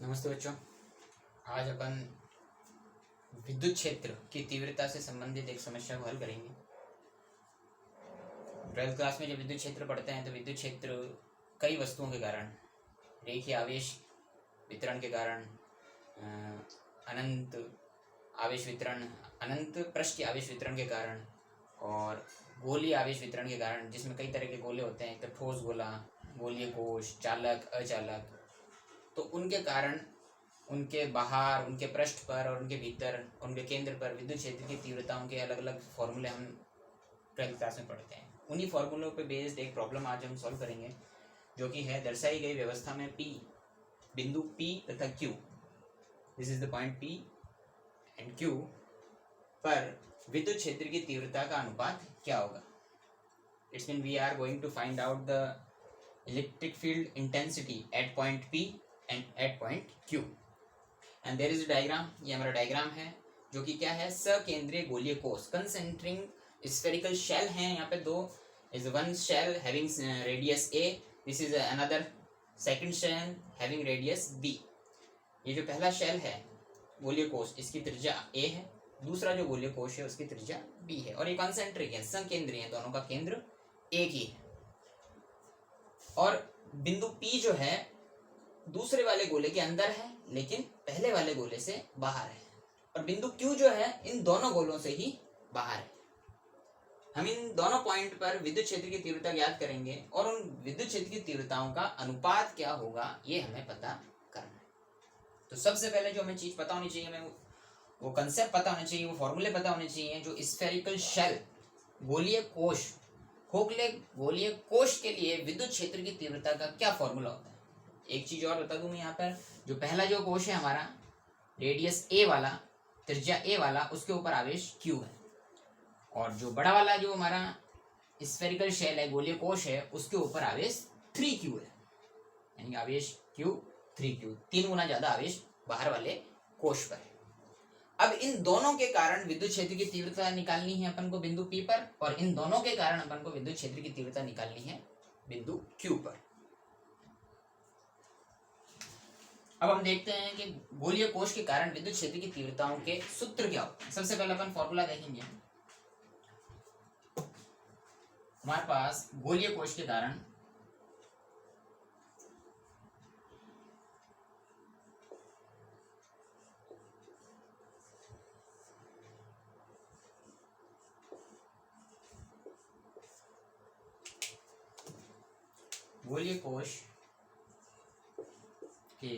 नमस्ते बच्चों। आज अपन विद्युत क्षेत्र की तीव्रता से संबंधित एक समस्या को हल करेंगे। 12th क्लास में जब विद्युत क्षेत्र पढ़ते हैं तो विद्युत क्षेत्र कई वस्तुओं के कारण, रेखीय आवेश वितरण के कारण, अनंत आवेश वितरण, अनंत पृष्ठीय आवेश वितरण के कारण और गोलीय आवेश वितरण के कारण, जिसमें कई तरह के गोले होते हैं, तो ठोस गोला, गोलीय कोश, चालक, अचालक, तो उनके कारण उनके बाहर, उनके पृष्ठ पर और उनके भीतर, उनके केंद्र पर विद्युत क्षेत्र की तीव्रताओं के अलग अलग फॉर्मूले हम 12th क्लास में पढ़ते हैं। उन्हीं फॉर्मूलों पे बेस्ड एक प्रॉब्लम आज हम सॉल्व करेंगे, जो कि है दर्शाई गई व्यवस्था में P, बिंदु P तथा Q, this is the point P and Q पर विद्युत क्षेत्र की तीव्रता का अनुपात क्या होगा। It's mean we are going to find out the electric field intensity at point P and at point Q and there is a diagram. ये हमारा डायग्राम है, जो कि क्या है, सकेंद्रीय गोलीय कोश, कंसेंट्रिक स्फेरिकल शेल है। यहाँ पे दो, is one shell having radius A, this is another second shell having radius B। ये जो पहला शेल है गोलीय कोश, इसकी त्रिज्या A है, दूसरा जो गोलीय कोश है उसकी त्रिज्या B है, और ये कंसेंट्रिक है, सकेंद्रीय है, दोनों का केंद्र एक ही है। और बिंदु P जो है दूसरे वाले गोले के अंदर है, लेकिन पहले वाले गोले से बाहर है, और बिंदु Q जो है इन दोनों गोलों से ही बाहर है। हम इन दोनों पॉइंट पर विद्युत क्षेत्र की तीव्रता ज्ञात करेंगे, और उन विद्युत क्षेत्र की तीव्रताओं का अनुपात क्या होगा ये हमें पता करना है। तो सबसे पहले जो हमें चीज पता होनी चाहिए, हमें वो कंसेप्ट पता होना चाहिए, वो फॉर्मूले पता होने चाहिए। जो स्फेरिकल शेल गोलीय कोश, खोखले गोलीय कोश के लिए विद्युत क्षेत्र की तीव्रता का क्या फॉर्मूला होता है। एक चीज और बता दूं मैं यहाँ पर, जो पहला जो कोश है हमारा रेडियस A वाला, त्रिज्या A वाला, उसके ऊपर आवेश Q है, और जो बड़ा वाला जो हमारा स्फेरिकल शेल है, गोलीय कोश है, उसके ऊपर आवेश 3Q है, यानी आवेश Q 3Q, 3 गुना ज्यादा आवेश बाहर वाले कोश पर है। अब इन दोनों के कारण विद्युत क्षेत्र की तीव्रता निकालनी है अपन को बिंदु P पर, और इन दोनों के कारण अपन को विद्युत क्षेत्र की तीव्रता निकालनी है बिंदु Q पर। अब हम देखते हैं कि गोलीय कोश के कारण विद्युत क्षेत्र की तीव्रताओं के सूत्र क्या होते हैं। सबसे पहले अपन फॉर्मूला देखेंगे। हमारे पास गोलीय कोश के कारण गोलीय कोश के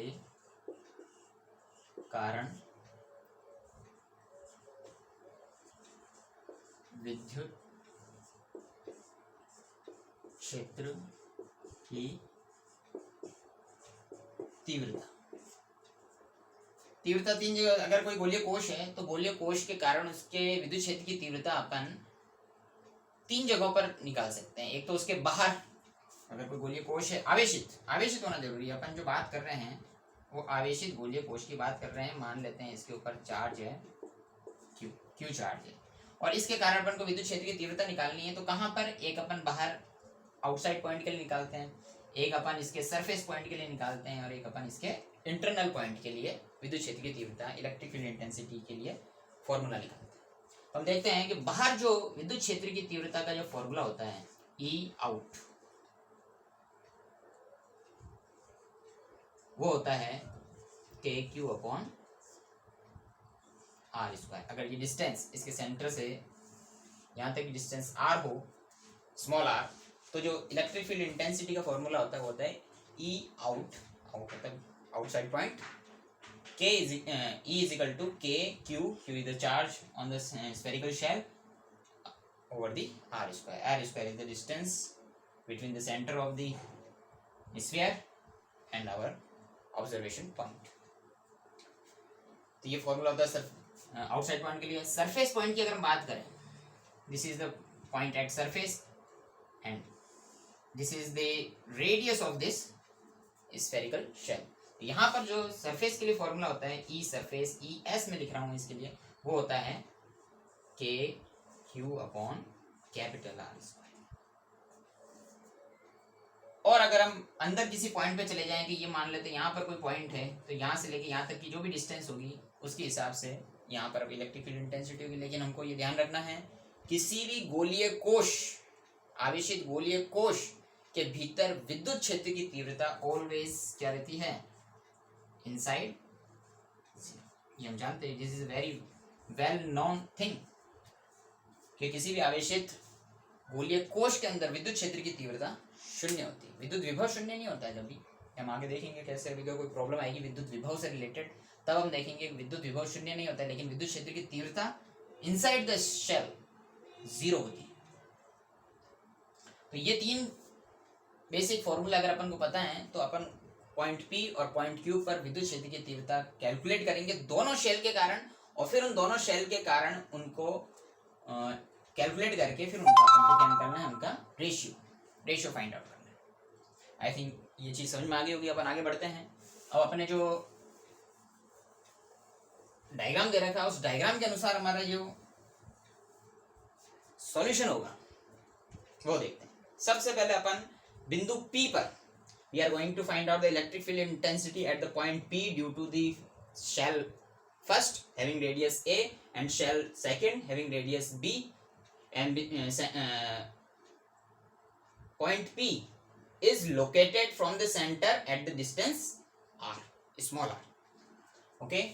कारण विद्युत क्षेत्र की तीव्रता तीन जगह, अगर कोई गोलीय कोश है तो गोलीय कोश के कारण उसके विद्युत क्षेत्र की तीव्रता अपन 3 जगहों पर निकाल सकते हैं। एक तो उसके बाहर, अगर कोई गोलीय कोश है, आवेशित होना जरूरी है। अपन जो बात कर रहे हैं वो आवेशित गोलीय कोश की बात कर रहे हैं। मान लेते हैं इसके ऊपर चार्ज है Q चार्ज है, और इसके कारण अपन को विद्युत क्षेत्र की तीव्रता निकालनी है। तो कहाँ पर, एक अपन बाहर आउटसाइड पॉइंट के लिए निकालते हैं, एक अपन इसके सरफेस पॉइंट के लिए निकालते हैं, और एक अपन इसके इंटरनल पॉइंट के लिए विद्युत क्षेत्र की तीव्रता, इलेक्ट्रिक फील्ड इंटेंसिटी के लिए फॉर्मूला निकालते हैं। तो हम देखते हैं कि बाहर जो विद्युत क्षेत्र की तीव्रता का जो फॉर्मूला होता है E आउट, वो होता है KQ अपॉन R²। अगर ये डिस्टेंस इसके सेंटर से यहाँ तक डिस्टेंस R हो, स्मॉल r, तो जो इलेक्ट्रिक फील्ड इंटेंसिटी का फॉर्मूला होता है वो होता है E आउट, मतलब outside point, E is equal to KQ, Q is the charge on the spherical shell over the R². R² is the distance between the center of the sphere and our observation point. तो ये formula होता है outside point के लिए। Surface point की अगर हम बात करें, this is the point at surface and this is the radius of this spherical shell. यहाँ पर जो सरफेस के लिए फॉर्मूला होता है E सरफेस, ES में लिख रहा हूँ इसके लिए, वो होता है KQ अपॉन कैपिटल R²। और अगर हम अंदर किसी पॉइंट पे चले जाएं कि ये मान लेते हैं यहाँ पर कोई पॉइंट है, तो यहाँ से लेके यहाँ तक की जो भी डिस्टेंस होगी उसके हिसाब से यहाँ पर अब इलेक्ट्रिक फील्ड इंटेंसिटी होगी। लेकिन हमको ये ध्यान रखना है, किसी भी गोलीय कोश, आवेशित गोलीय कोश के भीतर विद्युत क्षेत्र की तीव्रता ऑलवेज क्या रहती है, इनसाइड। ये हम जानते हैं, this is very well known thing कि किसी भी आवेशित गोलीय कोश के अंदर विद्युत क्षेत्र की तीव्रता शून्य होती है। विद्युत विभव शून्य नहीं होता है। जब भी हम आगे देखेंगे कैसे अभी कोई प्रॉब्लम आएगी विद्युत विभव से रिलेटेड, तब हम देखेंगे विद्युत विभव शून्य नहीं होता है, लेकिन विद्युत क्षेत्र की तीव्रता इनसाइड द शेल जीरो होती है। तो ये तीन बेसिक फॉर्मूला अगर अपन को पता है तो अपन पॉइंट पी और पॉइंट क्यू पर विद्युत क्षेत्र की तीव्रता कैलकुलेट करेंगे दोनों शेल के कारण, और फिर उन दोनों शेल के कारण उनको कैलकुलेट करके फिर उनका हमको क्या निकालना है, उनका रेशियो फाइंड आउट करना है। आई थिंक ये चीज समझ में आ गई होगी। अपन आगे बढ़ते हैं। अब अपने जो डायग्राम दे रखा है उस डायग्राम के अनुसार हमारा जो सॉल्यूशन होगा वो देखते हैं। सबसे पहले अपन बिंदु P पर we are going to find out the electric field intensity at the point P due to the shell first having radius A and shell second having radius B, and point P is located from the center at the distance r, small r. Okay,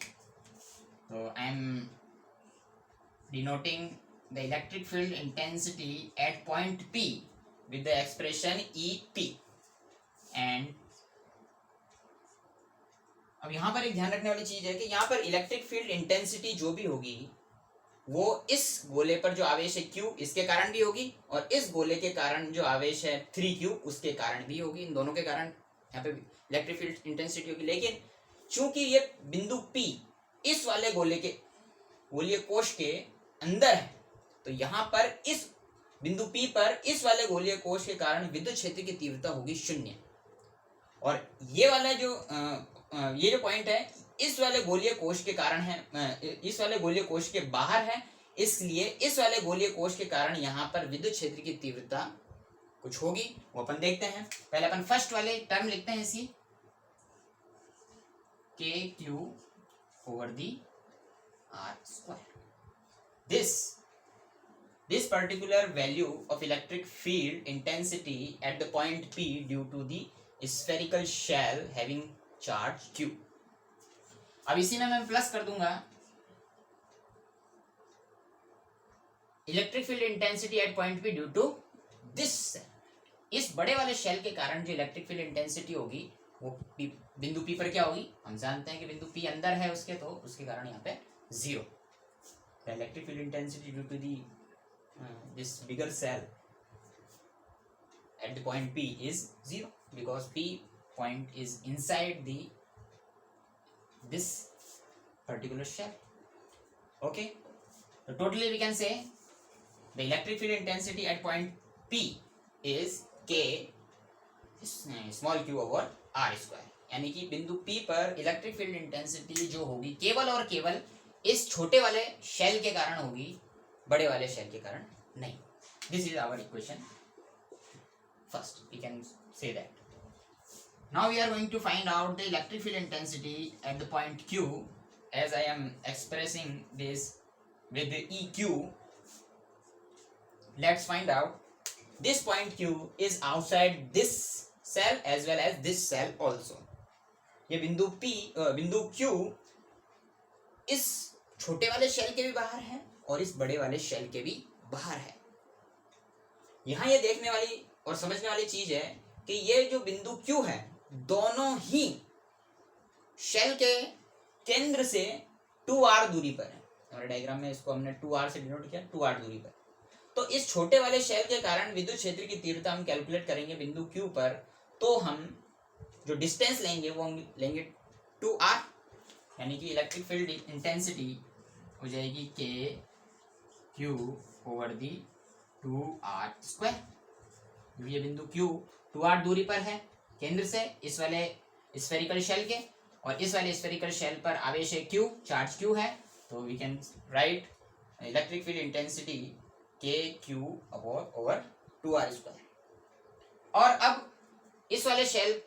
so I am denoting the electric field intensity at point P with the expression EP. And अब यहां पर एक ध्यान रखने वाली चीज है कि यहां पर इलेक्ट्रिक फील्ड इंटेंसिटी जो भी होगी वो इस गोले पर जो आवेश है Q इसके कारण भी होगी, और इस गोले के कारण जो आवेश है 3Q उसके कारण भी होगी। इन दोनों के कारण यहाँ पे इलेक्ट्रिक फील्ड इंटेंसिटी होगी। लेकिन चूंकि ये बिंदु P इस वाले गोलीय कोश के अंदर है, तो यहाँ पर इस बिंदु P पर इस वाले गोलीय कोश के कारण विद्युत क्षेत्र की तीव्रता होगी शून्य, और ये वाला जो ये जो पॉइंट है इस वाले गोलीय कोश के कारण है, इस वाले गोलीय कोश के बाहर है, इसलिए इस वाले गोलीय कोश के कारण यहाँ पर विद्युत क्षेत्र की तीव्रता कुछ होगी, वो अपन देखते हैं। पहले अपन फर्स्ट वाले टर्म लिखते हैं इसी KQ over the r square. This particular value of electric field intensity at the point P due to the spherical shell having charge Q. अब इसी में मैं प्लस कर दूंगा electric field intensity at point P due to this, इस बड़े वाले shell के कारण जो इलेक्ट्रिक फील्ड इंटेंसिटी होगी वो बिंदु P पर क्या होगी, हम जानते हैं कि बिंदु P अंदर है उसके, तो उसके कारण यहाँ पे जीरो। Electric field intensity due to the this bigger cell at the point P is 0 because P point is inside this particular shell. Okay, so totally we can say the electric field intensity at point P is K small q over r square, यानी कि बिंदु P पर electric field intensity जो होगी केवल और केवल इस छोटे वाले शेल के कारण होगी, बड़े वाले शेल के कारण नहीं। This is our equation first, we can say that. Now we are going to find out the electric field intensity at the point Q as I am expressing this with the EQ. Let's find out this point Q is outside this cell as well as this cell also. ये बिंदु Q इस छोटे वाले shell के भी बाहर है और इस बड़े वाले शेल के भी बाहर है। यहां ये देखने वाली और समझने वाली चीज है कि ये जो बिंदु Q है दोनों ही शेल के केंद्र से 2r दूरी पर है। हमारे डायग्राम में इसको हमने 2r से डिनोट किया, 2r दूरी पर। तो इस छोटे वाले शेल के कारण विद्युत क्षेत्र की तीव्रता हम कैलकुलेट करेंगे बिंदु Q पर, तो हम जो डिस्टेंस लेंगे वो हम लेंगे 2r, यानी कि इलेक्ट्रिक फील्ड इंटेंसिटी हो जाएगी KQ over the 2r square. ये बिंदु Q 2r दूरी पर है केंद्र से इस वाले स्फेरिकल शेल के, और इस वाले स्फेरिकल शेल पर आवेश है Q, चार्ज Q है, तो we can write electric field intensity KQ over 2r square. और अब इस वाले शेल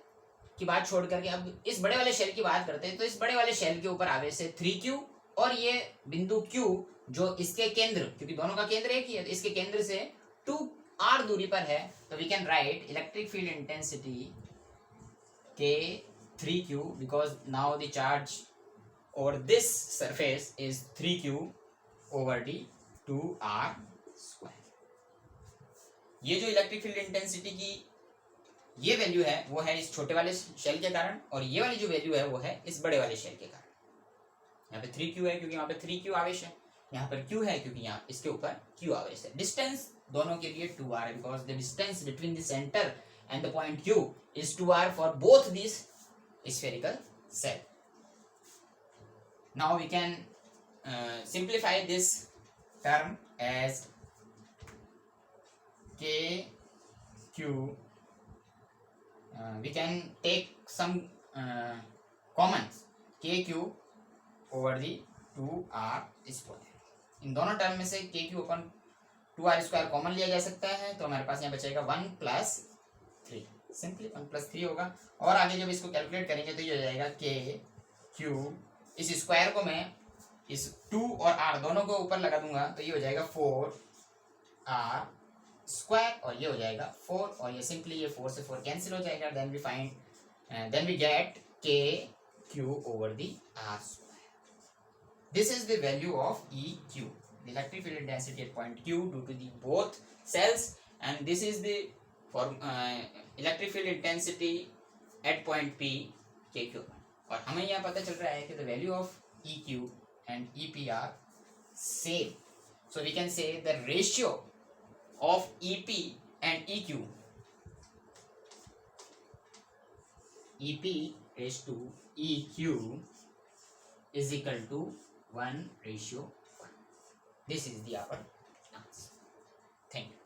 की बात छोड़ करके अब इस बड़े वाले शेल की बात करते हैं। तो इस बड़े वाले शेल के ऊपर आवेश है 3q, और ये बिंदु q जो इसके केंद्र, क्योंकि दोनों का केंद्र एक ही है, तो इसके केंद्र से 2r दूरी पर है। तो we can write electric field intensity k 3q because now the charge over this surface is 3q over the 2r square। ये जो इलेक्ट्रिक फील्ड इंटेंसिटी की ये वैल्यू है वो है इस छोटे वाले शेल के कारण, और ये वाली जो वैल्यू है वो है इस बड़े वाले शेल के कारण। यहाँ पे 3q है क्योंकि यहाँ पे 3q आवेश है, यहाँ पर q है क्योंकि यहाँ इसके ऊपर q आवेश है। डिस्टेंस दोनों के लिए 2r है because the distance between the centre and the point q is 2r for both this spherical cell। Now we can simplify this term as k q, we can take some commons k q over the 2r square। इन दोनों term में से k q अपन 2r square common लिया जा सकता है, तो हमारे पास यहाँ बचेगा 1 + 3, सिंपली 1 + 3 होगा। और आगे जब इसको कैलकुलेट करेंगे तो ये हो जाएगा k q, इस स्क्वायर को मैं इस 2 और r दोनों को ऊपर लगा दूंगा तो ये हो जाएगा 4r स्क्वायर, और ये हो जाएगा 4, और ये सिंपली ये 4 से 4 कैंसिल हो जाएगा। Then we get k q over the r square। This is the value of EQ, the electric field intensity at point Q due to the both cells, and this is the electric field intensity at point P KQ। और हमें यहाँ पता चल रहा है कि the value of EQ and EP are same, so we can say the ratio of EP and EQ, EP raised to EQ is equal to 1:1। This is the our answer. Thank you.